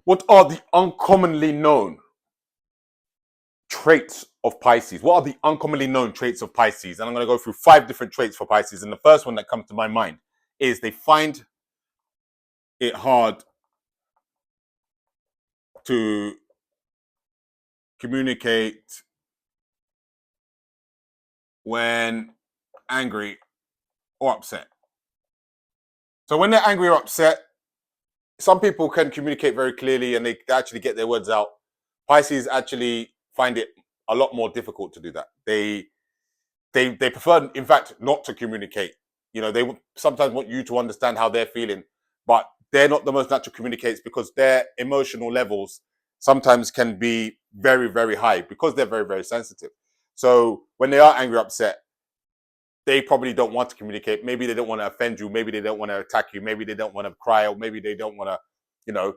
What are the uncommonly known traits of Pisces? What are the uncommonly known traits of Pisces? And I'm going to go through 5 different traits for Pisces. And the first one that comes to my mind is they find it hard to communicate when angry or upset. So when they're angry or upset, some people can communicate very clearly and they actually get their words out. Pisces actually find it a lot more difficult to do that. They prefer, in fact, not to communicate. You know, they sometimes want you to understand how they're feeling, but they're not the most natural communicators because their emotional levels sometimes can be very, very high because they're very, very sensitive. So when they are angry, upset, they probably don't want to communicate. Maybe they don't want to offend you. Maybe they don't want to attack you. Maybe they don't want to cry, or maybe they don't want to, you know,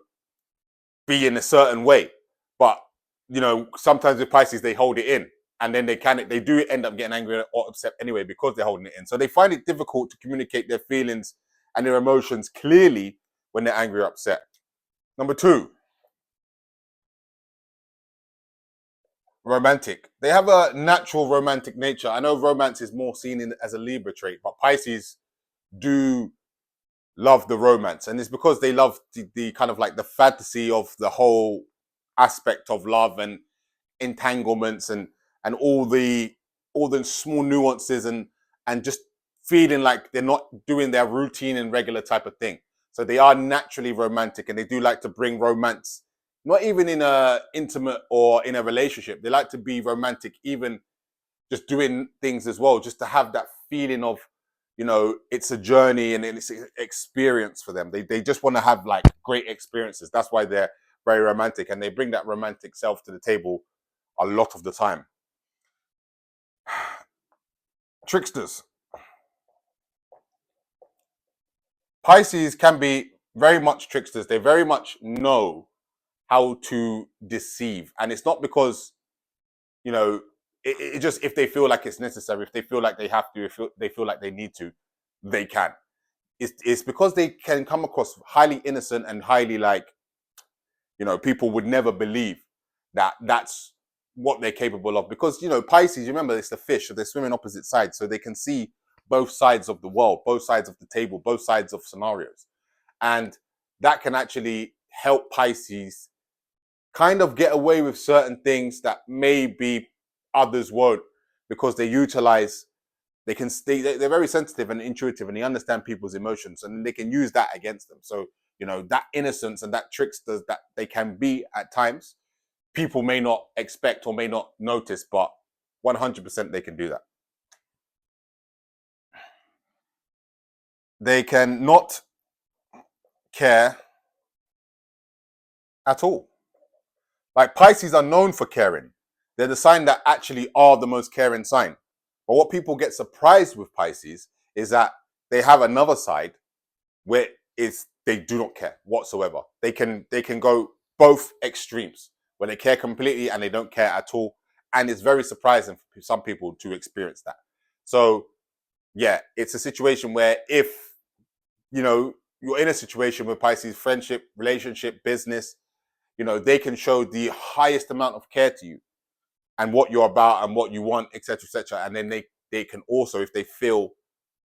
be in a certain way. But you know, sometimes with Pisces they hold it in, and then they do end up getting angry or upset anyway because they're holding it in. So they find it difficult to communicate their feelings and their emotions clearly when they're angry or upset. Number 2, romantic. They have a natural romantic nature. I know romance is more seen as a Libra trait, but Pisces do love the romance, and it's because they love the kind of like the fantasy of the whole aspect of love and entanglements and all the small nuances and just feeling like they're not doing their routine and regular type of thing. So they are naturally romantic, and they do like to bring romance, not even in a intimate or in a relationship. They like to be romantic even just doing things as well, just to have that feeling of, you know, it's a journey and it's an experience for them. They just want to have like great experiences. That's why they're very romantic, and they bring that romantic self to the table a lot of the time. Tricksters. Pisces can be very much tricksters. They very much know how to deceive. And it's not because, you know, it just, if they feel like it's necessary, if they feel like they have to, if they feel like they need to, they can. It's because they can come across highly innocent and highly like, you know, people would never believe that that's what they're capable of. Because, you know, Pisces, remember, it's the fish, so they swim in opposite sides, so they can see both sides of the world, both sides of the table, both sides of scenarios. And that can actually help Pisces kind of get away with certain things that maybe others won't, because they utilize, they're very sensitive and intuitive, and they understand people's emotions, and they can use that against them. So, you know, that innocence and that tricksters that they can be at times, people may not expect or may not notice, but 100% they can do that. They can not care at all. Like, Pisces are known for caring. They're the sign that actually are the most caring sign. But what people get surprised with Pisces is that they have another side where they do not care whatsoever. They can go both extremes, where they care completely and they don't care at all. And it's very surprising for some people to experience that. So yeah, it's a situation where if, you know, you're in a situation with Pisces, friendship, relationship, business, you know, they can show the highest amount of care to you and what you're about and what you want, etc., etc. And then they can also, if they feel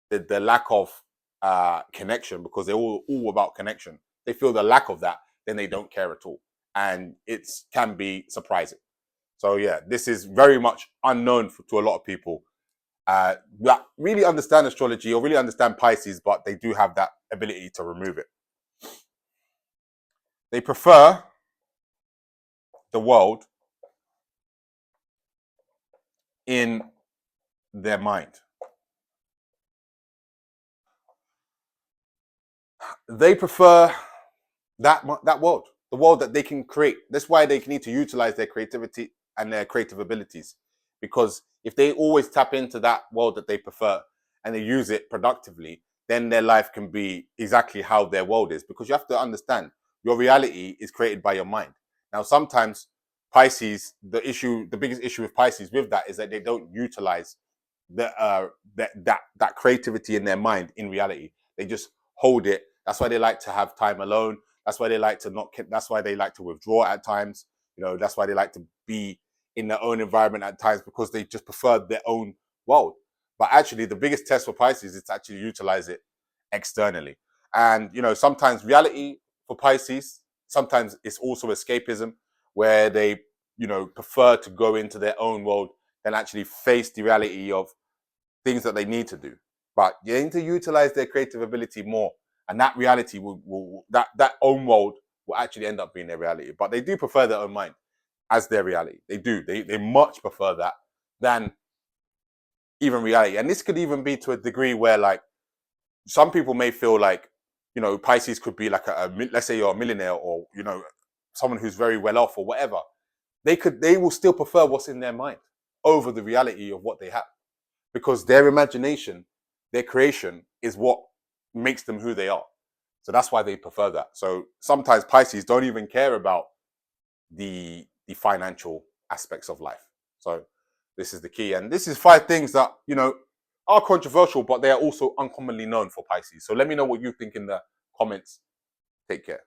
the lack of connection, because they're all about connection, they feel the lack of that, then they don't care at all, and it can be surprising. So yeah, this is very much unknown to a lot of people that really understand astrology or really understand Pisces, but they do have that ability to remove it. They prefer the world in their mind. They prefer that world, the world that they can create. That's why they need to utilize their creativity and their creative abilities, because if they always tap into that world that they prefer and they use it productively, then their life can be exactly how their world is. Because you have to understand, your reality is created by your mind. Now, sometimes Pisces, the biggest issue with Pisces with that is that they don't utilize that creativity in their mind in reality. They just hold it. That's why they like to have time alone. That's why they like to not. That's why they like to withdraw at times. You know, that's why they like to be in their own environment at times, because they just prefer their own world. But actually, the biggest test for Pisces is to actually utilize it externally. And you know, sometimes reality for Pisces, sometimes it's also escapism, where they, you know, prefer to go into their own world than actually face the reality of things that they need to do. But they need to utilize their creative ability more, and that reality will that own world will actually end up being their reality. But they do prefer their own mind as their reality. They do. They much prefer that than even reality. And this could even be to a degree where, like, some people may feel like, you know, Pisces could be like let's say you're a millionaire, or, you know, someone who's very well off or whatever. They will still prefer what's in their mind over the reality of what they have, because their imagination, their creation is what makes them who they are. So that's why they prefer that. So sometimes Pisces don't even care about the financial aspects of life. So this is the key. And this is 5 things that, you know, are controversial, but they are also uncommonly known for Pisces. So let me know what you think in the comments. Take care.